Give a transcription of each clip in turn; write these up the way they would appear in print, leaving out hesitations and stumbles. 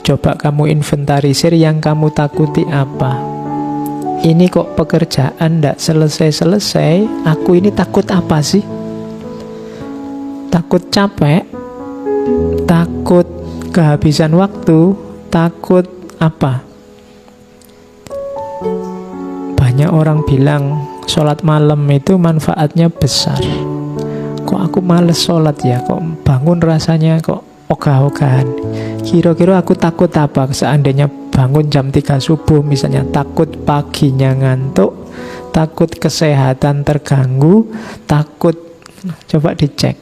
Coba kamu inventarisir yang kamu takuti apa. Ini kok pekerjaan ndak selesai-selesai, aku ini takut apa sih? Takut capek? Takut kehabisan waktu? Takut apa? Banyak orang bilang sholat malam itu manfaatnya besar. Kok aku males sholat ya? Kok bangun rasanya kok ogah-ogahan? Kira-kira aku takut apa? Seandainya bangun jam 3 subuh misalnya, takut paginya ngantuk, takut kesehatan terganggu, takut. Coba dicek.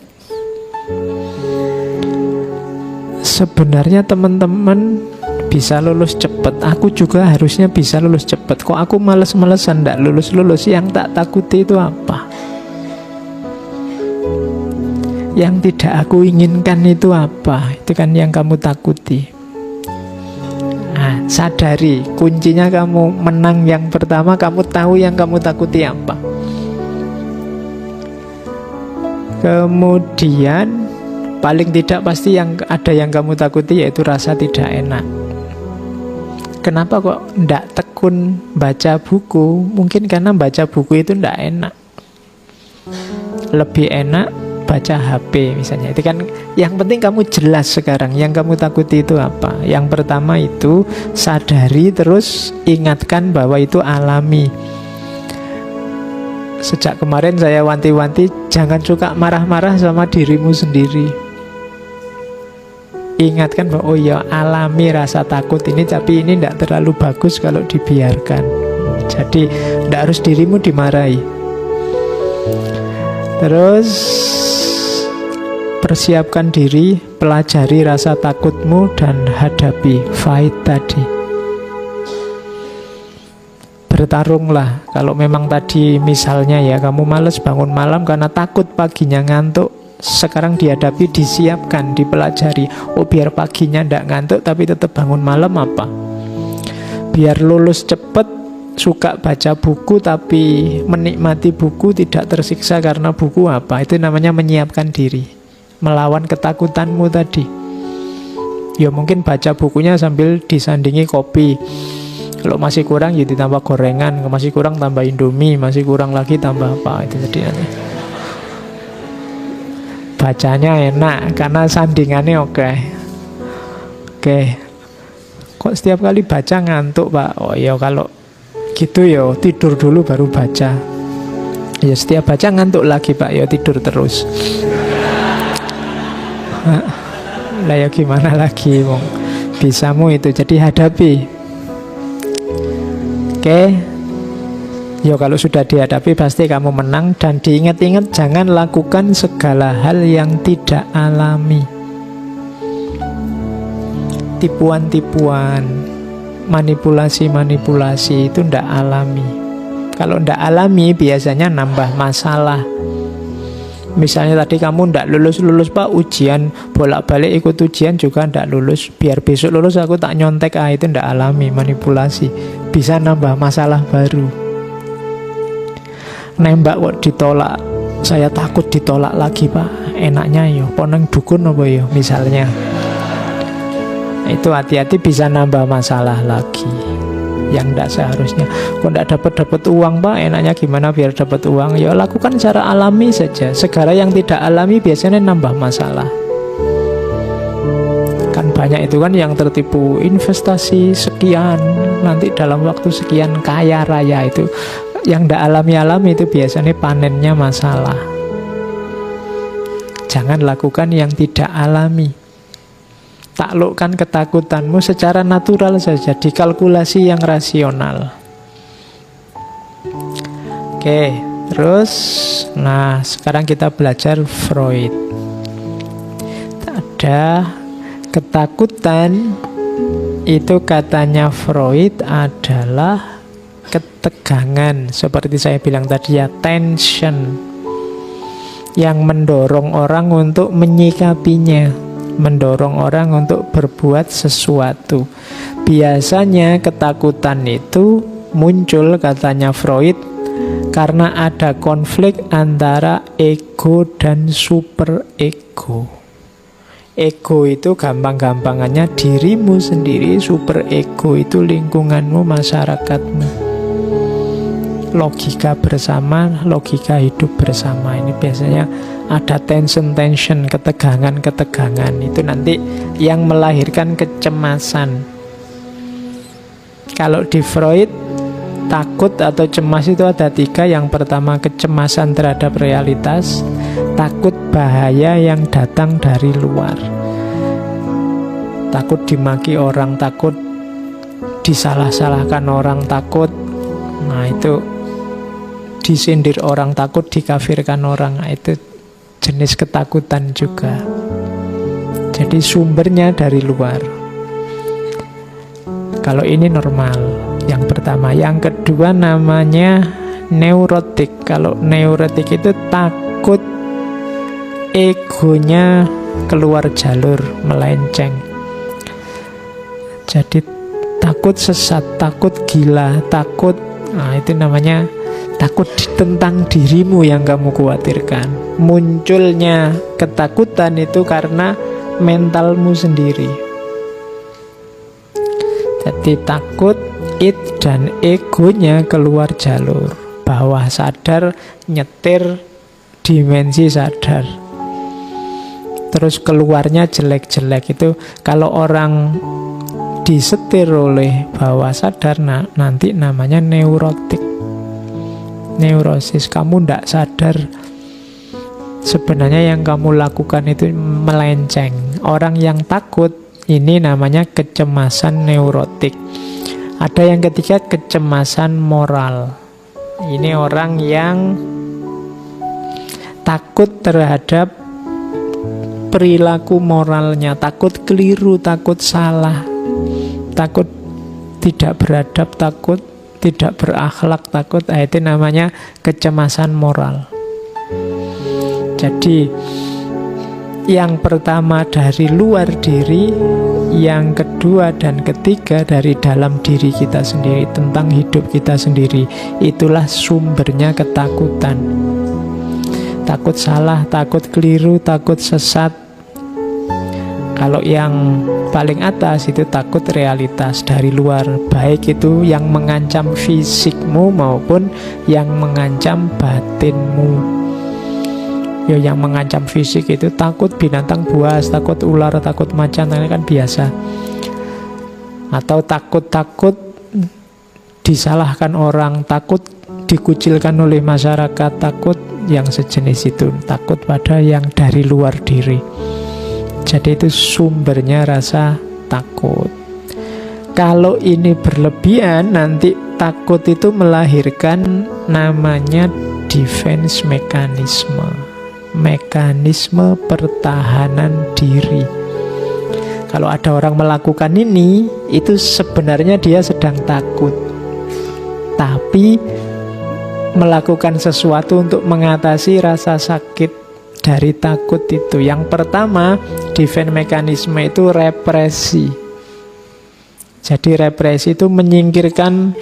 Sebenarnya teman-teman bisa lulus cepat. Aku juga harusnya bisa lulus cepat. Kok aku males-malesan ndak lulus-lulus? Yang tak takuti itu apa? Yang tidak aku inginkan itu apa? Itu kan yang kamu takuti. Nah, sadari, kuncinya kamu menang yang pertama, kamu tahu yang kamu takuti apa. Kemudian paling tidak pasti yang ada yang kamu takuti, yaitu rasa tidak enak. Kenapa kok ndak tekun baca buku? Mungkin karena baca buku itu ndak enak. Lebih enak baca HP misalnya. Itu kan yang penting kamu jelas sekarang yang kamu takuti itu apa. Yang pertama itu sadari, terus ingatkan bahwa itu alami. Sejak kemarin saya wanti-wanti, jangan suka marah-marah sama dirimu sendiri. Ingatkan bahwa oh ya, alami rasa takut ini, tapi ini tidak terlalu bagus kalau dibiarkan. Jadi tidak harus dirimu dimarahi. Terus persiapkan diri, pelajari rasa takutmu dan hadapi, fight tadi. Bertarunglah. Kalau memang tadi misalnya ya, kamu males bangun malam karena takut paginya ngantuk, sekarang dihadapi, disiapkan, dipelajari. Oh, biar paginya ndak ngantuk tapi tetap bangun malam apa? Biar lulus cepet, suka baca buku tapi menikmati buku, tidak tersiksa karena buku apa? Itu namanya menyiapkan diri, melawan ketakutanmu tadi. Ya mungkin baca bukunya sambil disandingi kopi. Kalau masih kurang ya ditambah gorengan, masih kurang tambah Indomie, masih kurang lagi tambah apa. Itu jadi nanti bacanya enak karena sandingannya oke. Kok setiap kali baca ngantuk, Pak? Oh ya kalau gitu ya tidur dulu baru baca. Ya setiap baca ngantuk lagi, Pak, ya tidur terus. Lah ya gimana lagi, wong bisamu itu. Jadi hadapi. Ya kalau sudah dihadapi pasti kamu menang. Dan diingat-ingat, jangan lakukan segala hal yang tidak alami. Tipuan-tipuan, manipulasi-manipulasi itu tidak alami. Kalau tidak alami biasanya nambah masalah. Misalnya tadi kamu tidak lulus-lulus, Pak, ujian, bolak-balik ikut ujian juga tidak lulus. Biar besok lulus aku tak nyontek, itu tidak alami, manipulasi. Bisa nambah masalah baru. Nembak kok ditolak, saya takut ditolak lagi, Pak. Enaknya ya poneng dukun apa ya misalnya. Itu hati-hati, bisa nambah masalah lagi yang tidak seharusnya. Kok tidak dapat uang, Pak, enaknya gimana biar dapat uang? Ya lakukan secara alami saja. Segala yang tidak alami biasanya nambah masalah. Kan banyak itu kan yang tertipu, investasi sekian, nanti dalam waktu sekian kaya raya. Itu yang tidak alami-alami itu biasanya panennya masalah. Jangan lakukan yang tidak alami. Taklukkan ketakutanmu secara natural saja, dikalkulasi yang rasional. Terus nah sekarang kita belajar Freud. Ada ketakutan, itu katanya Freud adalah ketegangan, seperti saya bilang tadi ya, tension, yang mendorong orang untuk menyikapinya, mendorong orang untuk berbuat sesuatu. Biasanya ketakutan itu muncul, katanya Freud, karena ada konflik antara ego dan superego. Ego itu gampang-gampangannya dirimu sendiri, super ego itu lingkunganmu, masyarakatmu. Logika bersama, logika hidup bersama. Ini biasanya ada tension, ketegangan. Itu nanti yang melahirkan kecemasan. Kalau di Freud, takut atau cemas itu ada 3. Yang pertama kecemasan terhadap realitas, takut bahaya yang datang dari luar, takut dimaki orang, takut disalah-salahkan orang, takut itu disindir orang, takut dikafirkan orang. Itu jenis ketakutan juga. Jadi sumbernya dari luar. Kalau ini normal, yang pertama. Yang kedua namanya neurotik. Kalau neurotik itu takut egonya keluar jalur, melenceng. Jadi takut sesat, takut gila, takut, itu namanya takut tentang dirimu yang kamu khawatirkan. Munculnya ketakutan itu karena mentalmu sendiri. Jadi takut id dan egonya keluar jalur, bawah sadar nyetir dimensi sadar, terus keluarnya jelek-jelek. Itu kalau orang disetir oleh bawah sadar, nanti namanya neurotik, neurosis. Kamu tidak sadar sebenarnya yang kamu lakukan itu melenceng. Orang yang takut ini namanya kecemasan neurotik. Ada yang ketiga kecemasan moral. Ini orang yang takut terhadap perilaku moralnya, takut keliru, takut salah, takut tidak beradab, takut tidak berakhlak, takut. Itu namanya kecemasan moral. Jadi yang pertama dari luar diri, yang kedua dan ketiga dari dalam diri kita sendiri, tentang hidup kita sendiri. Itulah sumbernya ketakutan. Takut salah, takut keliru, takut sesat. Kalau yang paling atas itu takut realitas dari luar, baik itu yang mengancam fisikmu maupun yang mengancam batinmu. Ya, yang mengancam fisik itu takut binatang buas, takut ular, takut macan, ini kan biasa. Atau takut disalahkan orang, takut dikucilkan oleh masyarakat, takut yang sejenis itu, takut pada yang dari luar diri. Jadi itu sumbernya rasa takut. Kalau ini berlebihan, nanti takut itu melahirkan namanya defense mechanism, mekanisme pertahanan diri. Kalau ada orang melakukan ini, itu sebenarnya dia sedang takut, tapi melakukan sesuatu untuk mengatasi rasa sakit dari takut itu. Yang pertama, defense mekanisme itu represi. Jadi represi itu menyingkirkan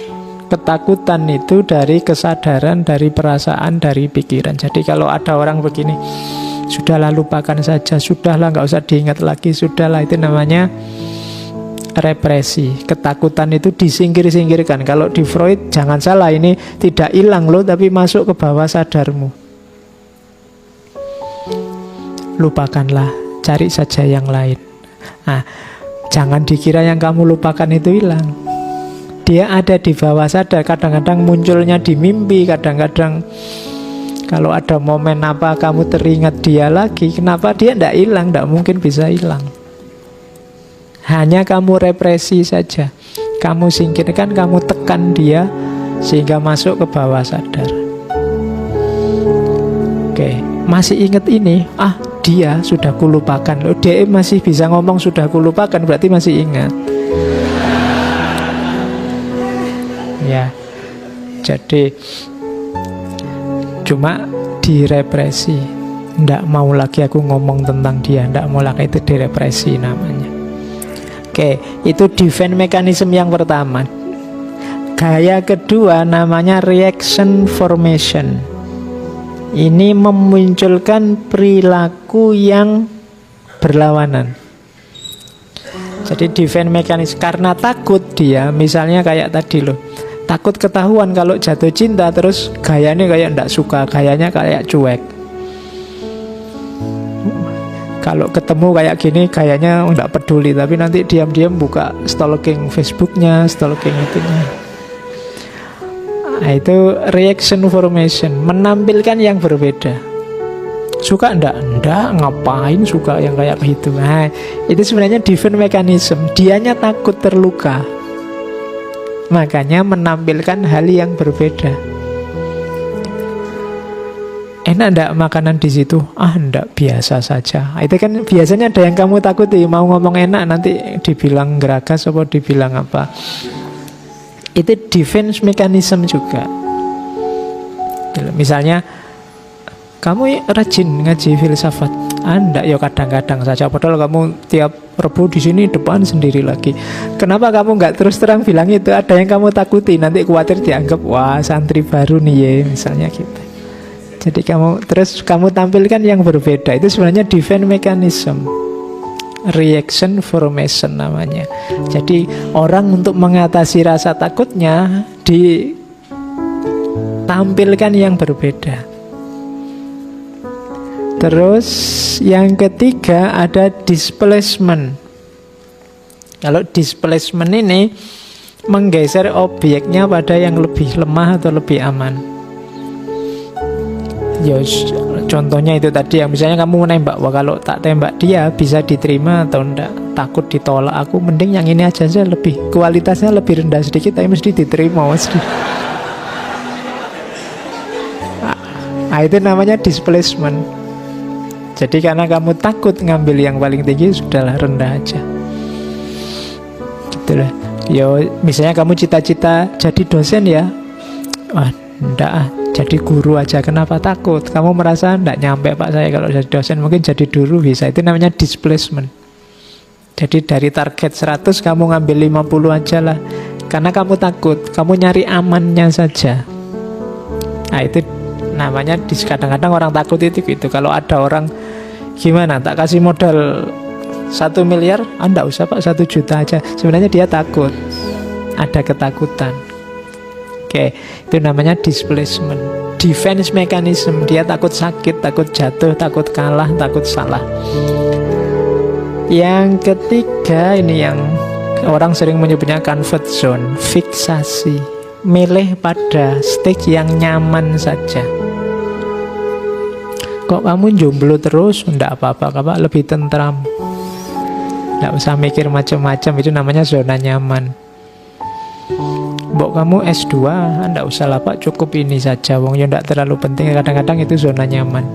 ketakutan itu dari kesadaran, dari perasaan, dari pikiran. Jadi kalau ada orang begini, sudahlah lupakan saja, sudahlah nggak usah diingat lagi, sudahlah, itu namanya represi. Ketakutan itu disingkir-singkirkan. Kalau di Freud, jangan salah, ini tidak hilang loh, tapi masuk ke bawah sadarmu. Lupakanlah, cari saja yang lain. Jangan dikira yang kamu lupakan itu hilang. Dia ada di bawah sadar, kadang-kadang munculnya di mimpi, kadang-kadang kalau ada momen apa kamu teringat dia lagi. Kenapa dia tidak hilang? Tidak mungkin bisa hilang. Hanya kamu represi saja, kamu singkirkan, kamu tekan dia sehingga masuk ke bawah sadar. Oke, masih ingat ini? Dia sudah kulupakan. Loh, dia masih bisa ngomong sudah kulupakan, berarti masih ingat. Ya, jadi cuma direpresi. Nggak mau lagi aku ngomong tentang dia, nggak mau lagi, itu direpresi namanya. Oke, itu defense mechanism yang pertama. Gaya kedua namanya reaction formation. Ini memunculkan perilaku yang berlawanan. Jadi defense mekanisme, karena takut dia, misalnya kayak tadi loh, takut ketahuan kalau jatuh cinta, terus gayanya kayak ndak suka, gayanya kayak cuek. Kalau ketemu kayak gini gayanya ndak peduli, tapi nanti diam-diam buka stalking Facebooknya, stalking itunya. Nah, itu reaction formation, menampilkan yang berbeda. Suka enggak? Enggak, ngapain suka yang kayak gitu. Nah, itu sebenarnya defense mechanism. Dianya takut terluka, makanya menampilkan hal yang berbeda. Enak enggak makanan di situ? Ah, enggak, biasa saja. Itu kan biasanya ada yang kamu takuti. Mau ngomong enak nanti dibilang geragas atau dibilang apa. Itu defense mechanism juga. Misalnya kamu rajin ngaji filsafat. Enggak, ya kadang-kadang saja. Padahal kamu tiap Rebu di sini depan sendiri lagi. Kenapa kamu nggak terus terang bilang itu? Ada yang kamu takuti, nanti khawatir dianggap wah santri baru nih ya, misalnya gitu. Jadi kamu tampilkan yang berbeda. Itu sebenarnya defense mechanism, reaction formation namanya. Jadi orang untuk mengatasi rasa takutnya ditampilkan yang berbeda. Terus yang ketiga ada displacement. Kalau displacement ini menggeser objeknya pada yang lebih lemah atau lebih aman. Contohnya itu tadi, yang misalnya kamu menembak, wah kalau tak tembak dia bisa diterima atau enggak, takut ditolak, aku mending yang ini aja lebih kualitasnya lebih rendah sedikit tapi mesti diterima mesti. Nah, itu namanya displacement. Jadi karena kamu takut ngambil yang paling tinggi, sudahlah rendah aja. Gitu lah. Yo, misalnya kamu cita-cita jadi dosen ya. Wah, enggak ah, jadi guru aja. Kenapa takut? Kamu merasa enggak nyampe Pak saya kalau jadi dosen, mungkin jadi guru bisa. Itu namanya displacement. Jadi dari target 100 kamu ngambil 50 aja lah. Karena kamu takut, kamu nyari amannya saja. Nah, itu namanya kadang-kadang orang takut itu gitu. Kalau ada orang gimana, tak kasih modal 1 miliar, Anda usah Pak 1 juta aja. Sebenarnya dia takut, ada ketakutan. Oke, itu namanya displacement. Defense mechanism, dia takut sakit, takut jatuh, takut kalah, takut salah. Yang ketiga ini yang orang sering menyebutnya comfort zone, fiksasi, milih pada stage yang nyaman saja. Kok kamu jomblo terus? Enggak apa-apa, kamu lebih tentram. Enggak usah mikir macam-macam, itu namanya zona nyaman. Mbok kamu S2, enggak usah lah Pak, cukup ini saja, wong ya enggak terlalu penting. Kadang-kadang itu zona nyaman.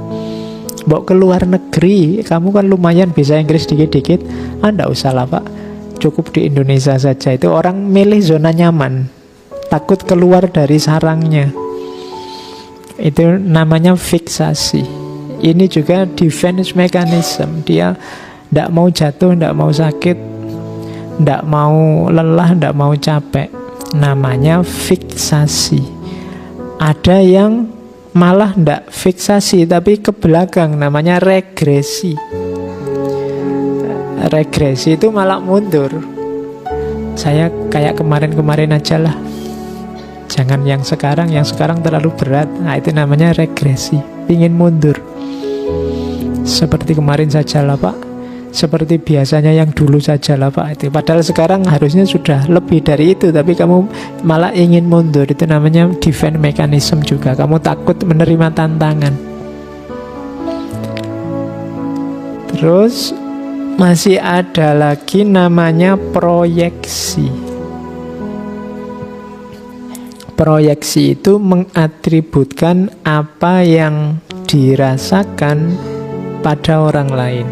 Mbok keluar negeri, kamu kan lumayan bisa Inggris dikit-dikit, enggak usah lah Pak, cukup di Indonesia saja. Itu orang milih zona nyaman, takut keluar dari sarangnya. Itu namanya fiksasi. Ini juga defense mechanism. Dia tidak mau jatuh, tidak mau sakit, tidak mau lelah, tidak mau capek. Namanya fiksasi. Ada yang malah tidak fiksasi tapi ke belakang, namanya regresi. Regresi itu malah mundur. Saya kayak kemarin-kemarin aja lah, jangan yang sekarang terlalu berat. Nah, itu namanya regresi, ingin mundur. Seperti kemarin saja lah Pak, seperti biasanya yang dulu saja lah Pak. Itu padahal sekarang harusnya sudah lebih dari itu, tapi kamu malah ingin mundur. Itu namanya defense mechanism juga. Kamu takut menerima tantangan. Terus masih ada lagi namanya proyeksi. Proyeksi itu mengatributkan apa yang dirasakan pada orang lain.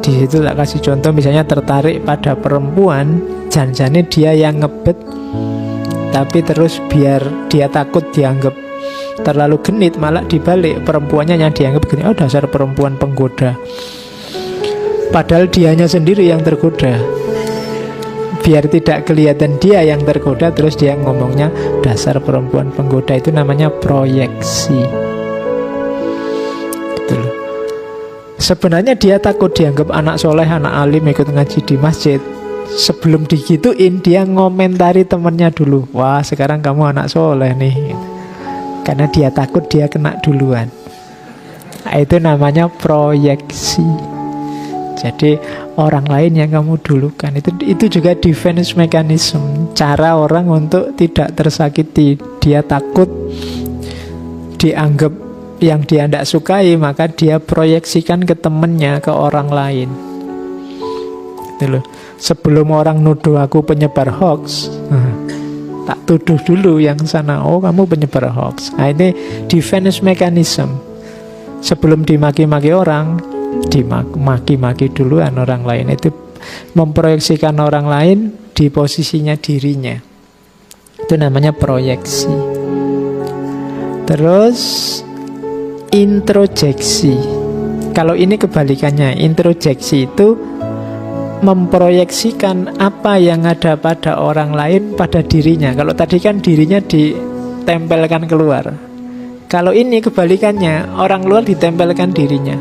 Di situ tak kasih contoh, misalnya tertarik pada perempuan, janjane dia yang ngebet, tapi terus biar dia takut dianggap terlalu genit, malah dibalik, perempuannya yang dianggap genit. Oh, dasar perempuan penggoda. Padahal dianya sendiri yang tergoda. Biar tidak kelihatan dia yang tergoda, terus dia ngomongnya dasar perempuan penggoda. Itu namanya proyeksi. Gitu loh. Sebenarnya dia takut dianggap anak soleh, anak alim, ikut ngaji di masjid. Sebelum digituin, dia ngomentari temennya dulu. Wah, sekarang kamu anak soleh nih. Karena dia takut dia kena duluan. Nah, itu namanya proyeksi. Jadi orang lain yang kamu dulukan. Itu juga defense mechanism. Cara orang untuk tidak tersakiti. Dia takut dianggap yang dia tidak sukai, maka dia proyeksikan ke temennya, ke orang lain. Itu loh. Sebelum orang nuduh aku penyebar hoax, tak tuduh dulu yang sana. Oh, kamu penyebar hoax. Nah, ini defense mechanism. Sebelum dimaki-maki orang, dimaki-maki duluan orang lain. Itu memproyeksikan orang lain di posisinya dirinya. Itu namanya proyeksi. Terus introjeksi. Kalau ini kebalikannya. Introjeksi itu memproyeksikan apa yang ada pada orang lain pada dirinya. Kalau tadi kan dirinya ditempelkan keluar. Kalau ini kebalikannya, orang luar ditempelkan dirinya.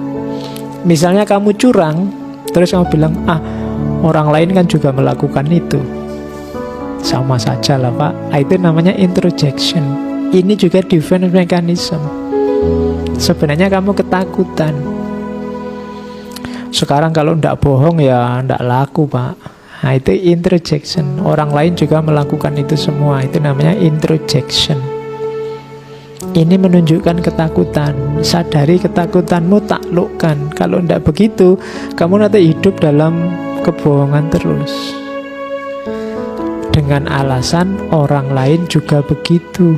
Misalnya kamu curang, terus kamu bilang, orang lain kan juga melakukan itu. Sama saja lah Pak. Itu namanya introjection. Ini juga defense mechanism. Sebenarnya kamu ketakutan. Sekarang kalau tidak bohong ya tidak laku Pak. Nah, itu introjection. Orang lain juga melakukan itu semua. Itu namanya introjection. Ini menunjukkan ketakutan. Sadari ketakutanmu, taklukkan. Kalau tidak begitu, kamu nanti hidup dalam kebohongan terus. Dengan alasan orang lain juga begitu.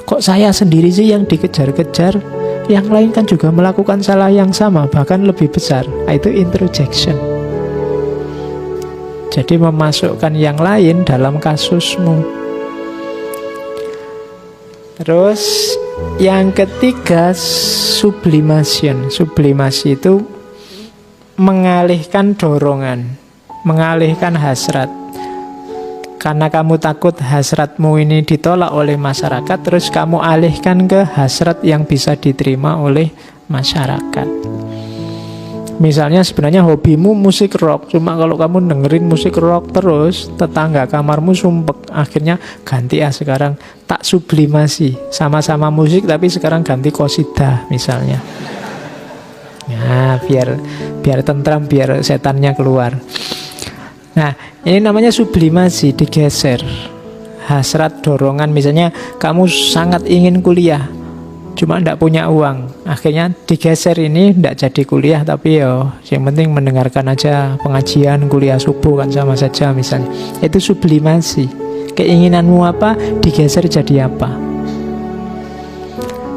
Kok saya sendiri sih yang dikejar-kejar? Yang lain kan juga melakukan salah yang sama, bahkan lebih besar. Itu introjection. Jadi memasukkan yang lain dalam kasusmu. Terus yang ketiga, sublimation. Sublimasi itu mengalihkan dorongan, mengalihkan hasrat. Karena kamu takut hasratmu ini ditolak oleh masyarakat, terus kamu alihkan ke hasrat yang bisa diterima oleh masyarakat. Misalnya sebenarnya hobimu musik rock, cuma kalau kamu dengerin musik rock terus, tetangga kamarmu sumpek. Akhirnya ganti sekarang, tak sublimasi. Sama-sama musik tapi sekarang ganti qasidah misalnya. Nah, biar tentram, biar setannya keluar. Nah, ini namanya sublimasi, digeser. Hasrat, dorongan, misalnya kamu sangat ingin kuliah, cuma tidak punya uang. Akhirnya digeser ini, tidak jadi kuliah, tapi yang penting mendengarkan aja pengajian, kuliah subuh kan sama saja misalnya. Itu sublimasi. Keinginanmu apa, digeser jadi apa.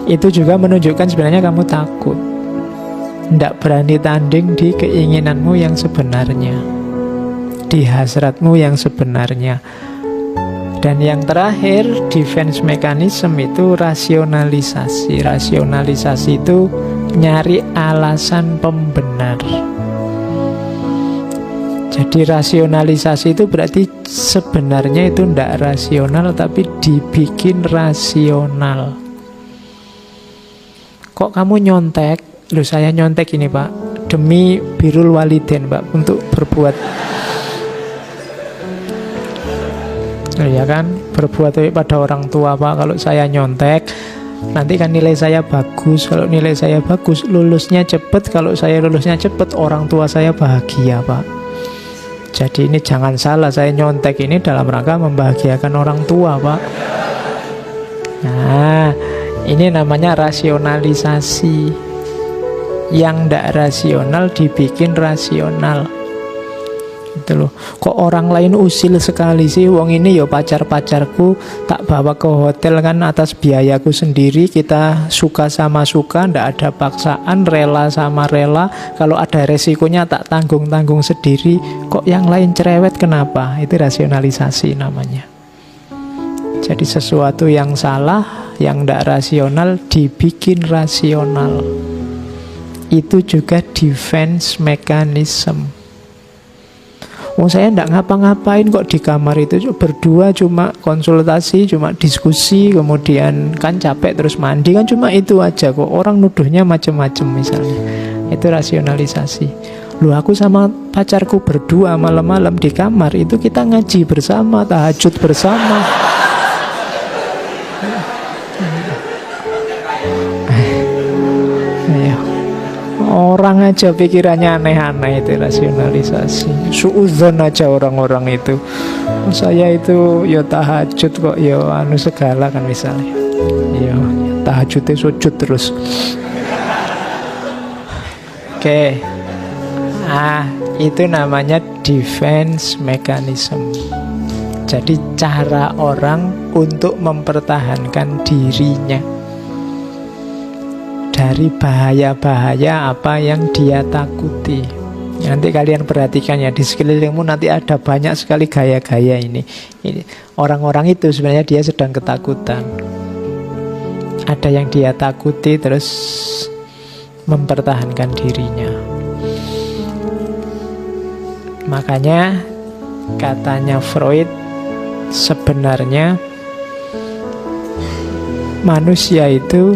Itu juga menunjukkan sebenarnya kamu takut. Tidak berani tanding di keinginanmu yang sebenarnya, di hasratmu yang sebenarnya. Dan yang terakhir, defense mechanism itu rasionalisasi. Rasionalisasi itu nyari alasan pembenar. Jadi rasionalisasi itu berarti sebenarnya itu tidak rasional, tapi dibikin rasional. Kok kamu nyontek? Loh, saya nyontek ini Pak, demi birrul walidain Pak, untuk berbuat, ya kan, berbuat baik pada orang tua Pak. Kalau saya nyontek, nanti kan nilai saya bagus. Kalau nilai saya bagus, lulusnya cepet. Kalau saya lulusnya cepet, orang tua saya bahagia Pak. Jadi ini jangan salah, saya nyontek ini dalam rangka membahagiakan orang tua Pak. Nah, ini namanya rasionalisasi. Yang tidak rasional dibikin rasional. Itu loh. Kok orang lain usil sekali sih? Wong ini ya pacar-pacarku, tak bawa ke hotel kan atas biayaku sendiri. Kita suka sama suka, ndak ada paksaan, rela sama rela. Kalau ada resikonya tak tanggung-tanggung sendiri. Kok yang lain cerewet, kenapa? Itu rasionalisasi namanya. Jadi sesuatu yang salah, yang ndak rasional dibikin rasional. Itu juga defense mechanism. Saya tidak ngapa-ngapain kok di kamar itu, berdua cuma konsultasi, cuma diskusi, kemudian kan capek terus mandi, kan cuma itu aja kok. Orang nuduhnya macam-macam misalnya. Itu rasionalisasi. Loh, aku sama pacarku berdua malam-malam di kamar, itu kita ngaji bersama, tahajud bersama. Ayo. Orang aja pikirannya aneh-aneh, itu rasionalisasi. Suudzon aja orang-orang itu. Saya itu ya tahajud kok, ya anu segala kan misalnya. Ya tahajudnya sujud terus. Oke. Itu namanya defense mechanism. Jadi cara orang untuk mempertahankan dirinya dari bahaya-bahaya apa yang dia takuti. Nanti kalian perhatikan ya, di sekelilingmu nanti ada banyak sekali gaya-gaya ini. Orang-orang itu sebenarnya dia sedang ketakutan. Ada yang dia takuti terus mempertahankan dirinya. Makanya katanya Freud, sebenarnya manusia itu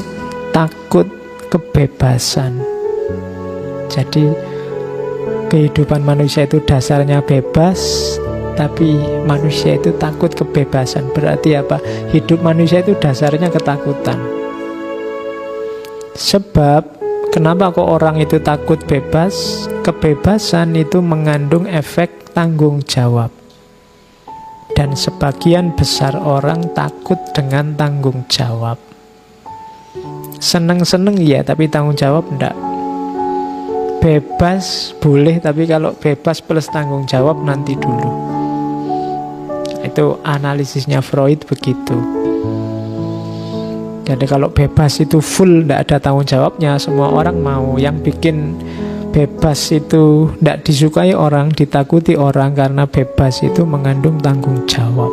takut kebebasan. Jadi kehidupan manusia itu dasarnya bebas, tapi manusia itu takut kebebasan. Berarti apa? Hidup manusia itu dasarnya ketakutan. Sebab kenapa kok orang itu takut bebas? Kebebasan itu mengandung efek tanggung jawab. Dan sebagian besar orang takut dengan tanggung jawab. Seneng-seneng ya, tapi tanggung jawab enggak. Bebas boleh, tapi kalau bebas plus tanggung jawab nanti dulu. Itu analisisnya Freud begitu. Jadi kalau bebas itu full, enggak ada tanggung jawabnya, semua orang mau. Yang bikin bebas itu enggak disukai orang, ditakuti orang, karena bebas itu mengandung tanggung jawab.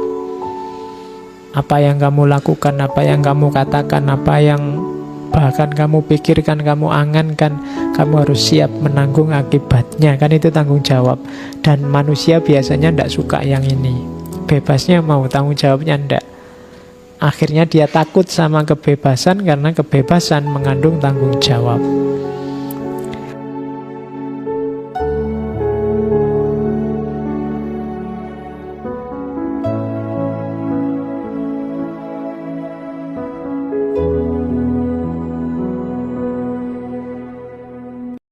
Apa yang kamu lakukan, apa yang kamu katakan, apa yang bahkan kamu pikirkan, kamu angankan, kamu harus siap menanggung akibatnya. Kan itu tanggung jawab. Dan manusia biasanya tidak suka yang ini. Bebasnya mau, tanggung jawabnya tidak. Akhirnya dia takut sama kebebasan, karena kebebasan mengandung tanggung jawab.